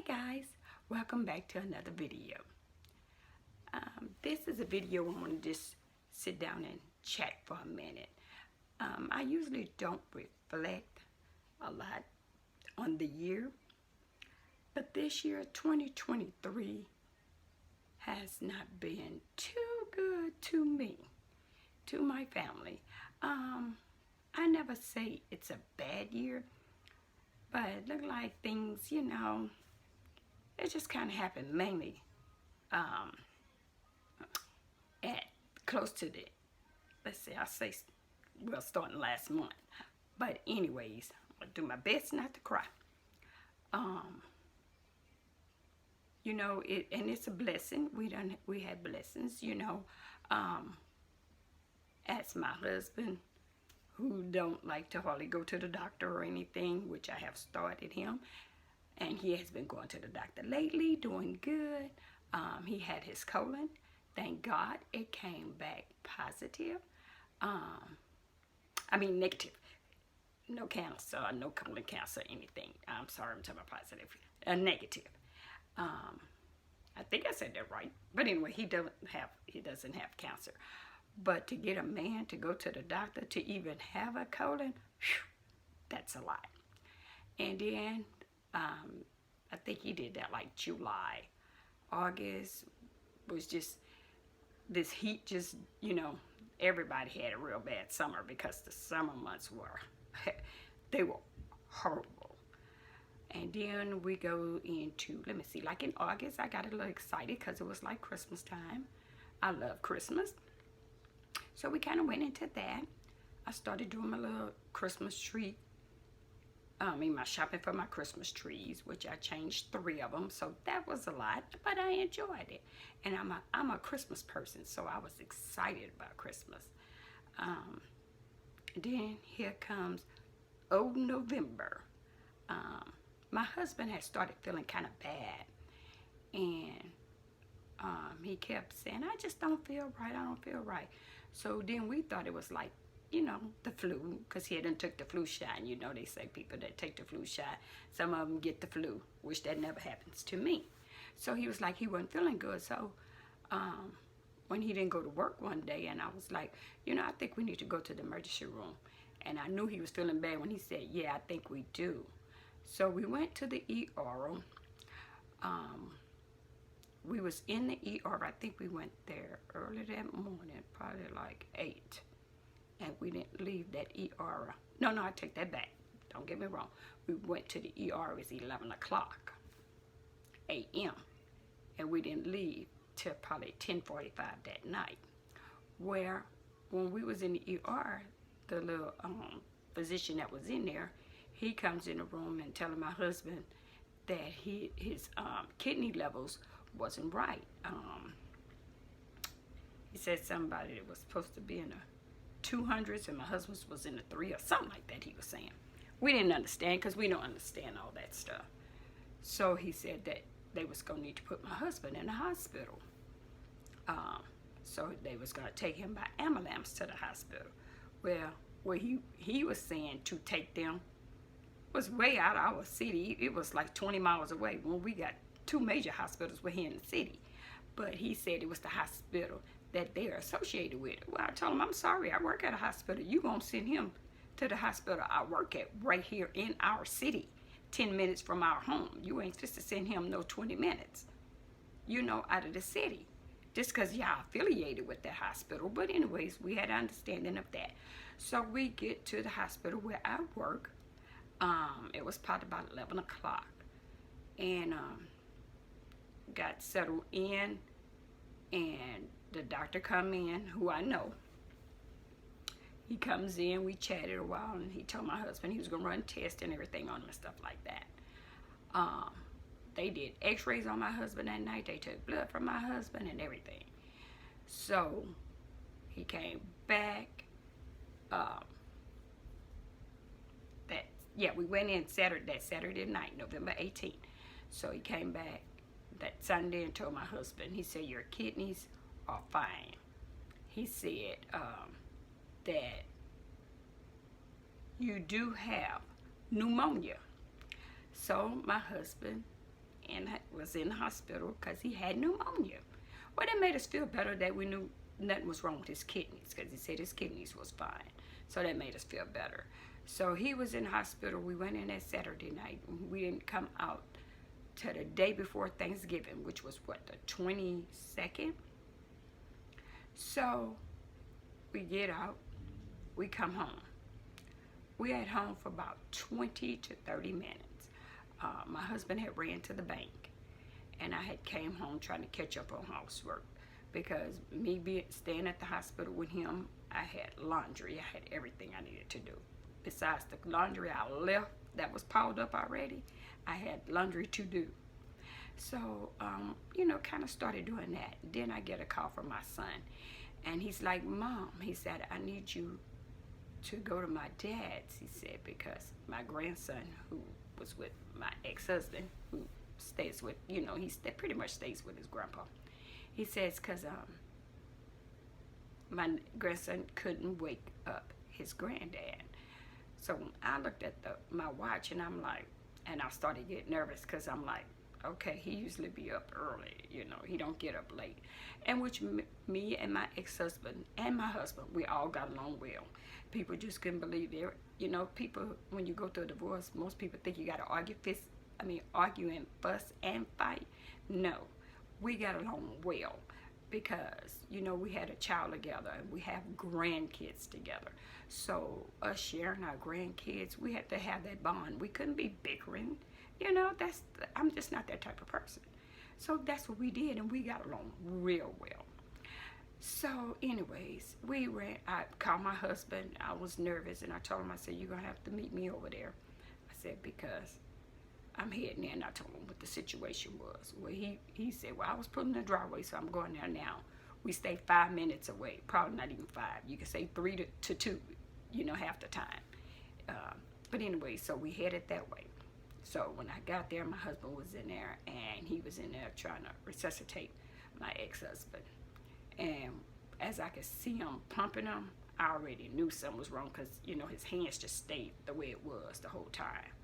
Hey guys, welcome back to another video. This is a video I want to just sit down and chat for a minute. I usually don't reflect a lot on the year, but this year, 2023, has not been too good to me, to my family. I never say it's a bad year, but it looked like things, it just kind of happened mainly at close to the, well, starting last month. But anyways, I'll do my best not to cry. And it's a blessing. We had blessings, as my husband, who don't like to hardly go to the doctor or anything, which I have started him. And he has been going to the doctor lately, doing good. He had his colon. Thank God it came back positive. Negative. No cancer, no colon cancer, anything. I'm sorry, I'm talking about positive. Negative. I think I said that right. But anyway, he doesn't have cancer. But to get a man to go to the doctor to even have a colon, whew, that's a lot. And then I think he did that like July. August was just this heat, just, everybody had a real bad summer because the summer months they were horrible. And then we go into, let me see, like in August, I got a little excited because it was like Christmas time. I love Christmas. So we kind of went into that. I started doing my little Christmas tree. My shopping for my Christmas trees, which I changed 3 of them. So that was a lot, but I enjoyed it. And I'm a Christmas person, so I was excited about Christmas. Then here comes old November. My husband had started feeling kind of bad. And he kept saying, I just don't feel right, I don't feel right. So then we thought it was like, the flu, because he hadn't took the flu shot. And they say people that take the flu shot, some of them get the flu, which that never happens to me. So he was like, he wasn't feeling good. So when he didn't go to work one day, and I was like, I think we need to go to the emergency room. And I knew he was feeling bad when he said, yeah, I think we do. So we went to the ER. We was in the ER, I think we went there early that morning, probably like 8. And we didn't leave that ER. No, I take that back. Don't get me wrong. We went to the ER, it was 11 o'clock a.m. And we didn't leave till probably 10:45 that night. Where when we was in the ER, the little physician that was in there, he comes in the room and telling my husband that his kidney levels wasn't right. He said somebody that was supposed to be in the 200s and my husband's was in the 3 or something like that, he was saying. We didn't understand because we don't understand all that stuff. So he said that they was going to need to put my husband in the hospital. So they was going to take him by ambulance to the hospital. Well, where he was saying to take them was way out of our city. It was like 20 miles away when we got 2 major hospitals were here in the city. But he said it was the hospital that they're associated with. Well, I told him, I'm sorry, I work at a hospital. You gonna send him to the hospital I work at right here in our city, 10 minutes from our home. You ain't supposed to send him no 20 minutes, out of the city. Just because y'all affiliated with that hospital. But anyways, we had an understanding of that. So we get to the hospital where I work. It was probably about 11 o'clock. And got settled in, and the doctor come in, who I know. He comes in, we chatted a while, and he told my husband he was going to run tests and everything on him and stuff like that. They did x-rays on my husband that night. They took blood from my husband and everything. So he came back. We went in that Saturday night, November 18th. So he came back that Sunday and told my husband, he said, your kidneys are fine. He said that you do have pneumonia. So my husband was in the hospital because he had pneumonia. Well, that made us feel better that we knew nothing was wrong with his kidneys, because he said his kidneys was fine. So that made us feel better. So he was in the hospital. We went in that Saturday night. We didn't come out till the day before Thanksgiving, which was what, the 22nd? So we get out, we come home. We at home for about 20 to 30 minutes. My husband had ran to the bank, and I had came home trying to catch up on housework, because me staying at the hospital with him, I had laundry. I had everything I needed to do. Besides the laundry I left that was piled up already, I had laundry to do. So, kind of started doing that. Then I get a call from my son, and he's like, Mom, he said, I need you to go to my dad's, he said, because my grandson, who was with my ex-husband, who stays with, he pretty much stays with his grandpa. He says, because my grandson couldn't wake up his granddad. So I looked at my watch, and I'm like, and I started getting nervous, because I'm like, okay, he usually be up early, he don't get up late. And which me and my ex-husband and my husband, we all got along well. People just couldn't believe it. People, when you go through a divorce, most people think you got to argue and fuss and fight. No, we got along well, because, we had a child together, and we have grandkids together. So us sharing our grandkids, we had to have that bond. We couldn't be bickering. I'm just not that type of person. So that's what we did, and we got along real well. So anyways, I called my husband. I was nervous, and I told him, I said, you're going to have to meet me over there. I said, because I'm heading there, and I told him what the situation was. Well, he said, well, I was pulling the driveway, so I'm going there now. We stay 5 minutes away, probably not even 5. You can say 3 to 2, half the time. But anyway, so we headed that way. So when I got there, my husband was in there, and he was in there trying to resuscitate my ex-husband. And as I could see him pumping him, I already knew something was wrong, because, his hands just stayed the way it was the whole time.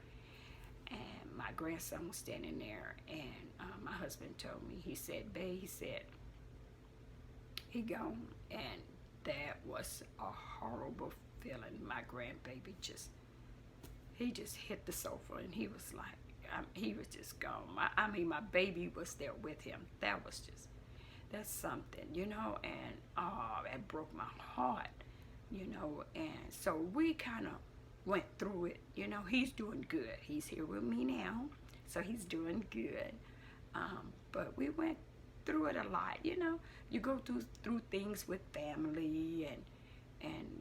And my grandson was standing there, and my husband told me, he said, babe, he said, he gone. And that was a horrible feeling. My grandbaby he just hit the sofa, and he was like, he was just gone. My baby was there with him. That's something, and that broke my heart, and so we kind of went through it. He's doing good. He's here with me now, so he's doing good. But we went through it a lot, You go through things with family,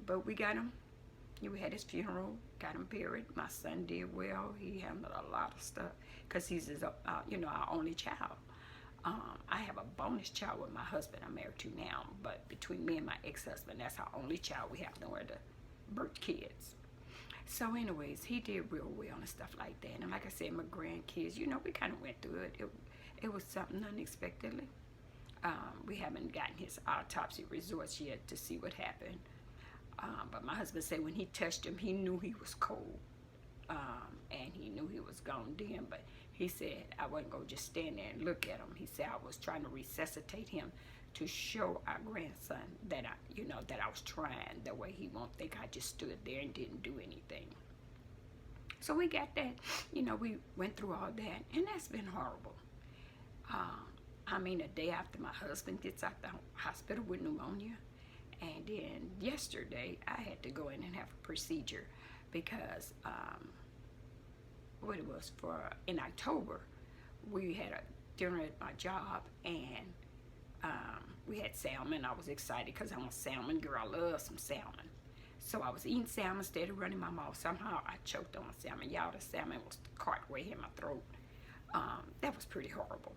but we got him. We had his funeral, got him buried. My son did well. He handled a lot of stuff, because he's our only child. I have a bonus child with my husband I'm married to now, but between me and my ex-husband, that's our only child. We have nowhere to birth kids. So anyways, he did real well and stuff like that. And like I said, my grandkids, we kind of went through it. It was something unexpectedly. We haven't gotten his autopsy results yet to see what happened. But my husband said when he touched him, he knew he was cold. And he knew he was gone then, but he said I wasn't going to just stand there and look at him. He said I was trying to resuscitate him to show our grandson that I was trying. That way he won't think I just stood there and didn't do anything. So we got that, we went through all that, and that's been horrible. A day after my husband gets out the hospital with pneumonia, and then yesterday I had to go in and have a procedure, because in October, we had a dinner at my job, and we had salmon. I was excited because I'm a salmon girl. I love some salmon. So I was eating salmon instead of running my mouth. Somehow I choked on the salmon. Y'all, the salmon was caught way in my throat. That was pretty horrible.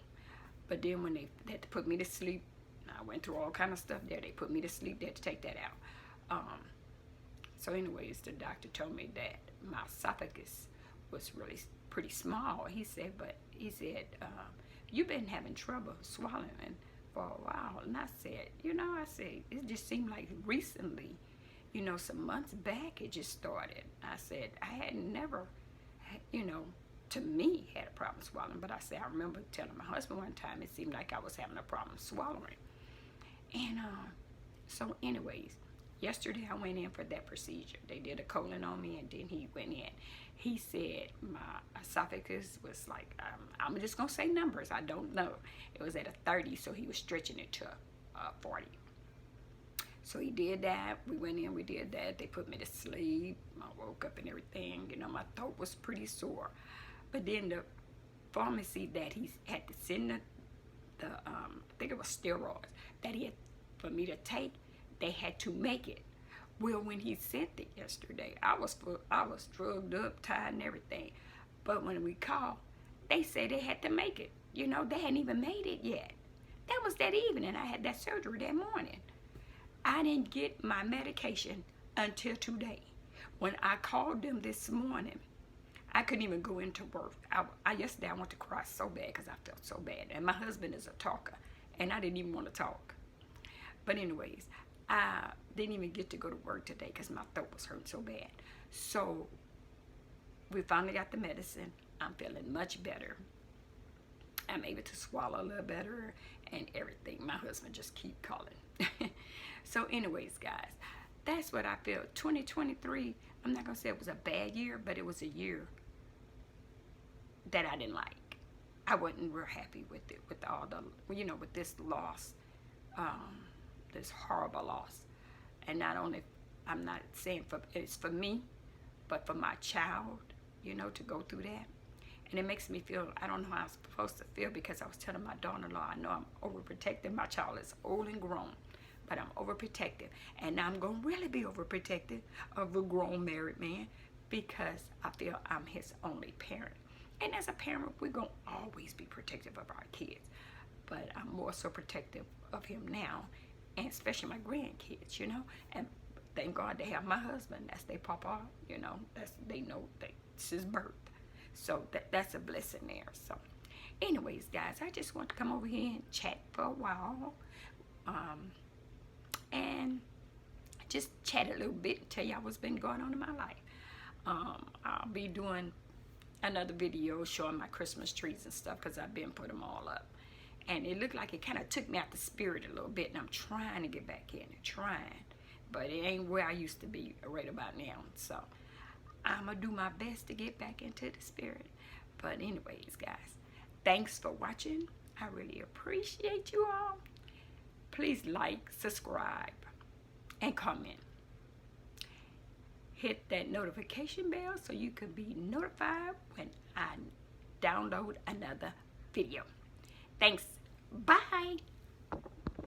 But then when they had to put me to sleep, I went through all kind of stuff there. They put me to sleep. They had to take that out. So anyways, the doctor told me that my esophagus was really pretty small. He said, you've been having trouble swallowing for a while. And I said, it just seemed like recently, some months back it just started. I said, I had never, to me, had a problem swallowing. But I said, I remember telling my husband one time, it seemed like I was having a problem swallowing. And so anyways, yesterday I went in for that procedure. They did a colon on me, and then he went in. He said my esophagus was like, I'm just going to say numbers. I don't know. It was at a 30, so he was stretching it to 40. So he did that. We went in, we did that. They put me to sleep. I woke up and everything. You know, my throat was pretty sore. But then the pharmacy that he had to send I think it was steroids that he had for me to take, they had to make it. Well, when he sent it yesterday, I was drugged up, tired, and everything. But when we called, they said they had to make it. You know, they hadn't even made it yet. That was that evening. I had that surgery that morning. I didn't get my medication until today. When I called them this morning, I couldn't even go into work. Yesterday I wanted to cry so bad because I felt so bad. And my husband is a talker, and I didn't even want to talk. But anyways, I didn't even get to go to work today because my throat was hurting so bad. So we finally got the medicine. I'm feeling much better. I'm able to swallow a little better and everything. My husband just keep calling. So anyways, guys, that's what I feel. 2023, I'm not going to say it was a bad year, but it was a year that I didn't like. I wasn't real happy with it, with all the, you know, with this loss, this horrible loss. And not only, I'm not saying it's for me, but for my child, you know, to go through that. And it makes me feel, I don't know how I'm supposed to feel, because I was telling my daughter-in-law, I know I'm overprotective. My child is old and grown, but I'm overprotective. And I'm going to really be overprotective of a grown married man, because I feel I'm his only parent. And as a parent, we're going to always be protective of our kids. But I'm more so protective of him now, and especially my grandkids, you know. And thank God they have my husband. That's their papa, you know. They know that's his birth. So that's a blessing there. So anyways, guys, I just want to come over here and chat for a while. And just chat a little bit and tell y'all what's been going on in my life. I'll be doing another video showing my Christmas trees and stuff, because I've been putting them all up. And it looked like it kind of took me out the spirit a little bit, and I'm trying to get back in and trying. But it ain't where I used to be right about now. So I'm going to do my best to get back into the spirit. But anyways, guys, thanks for watching. I really appreciate you all. Please like, subscribe, and comment. Hit that notification bell so you can be notified when I download another video. Thanks. Bye.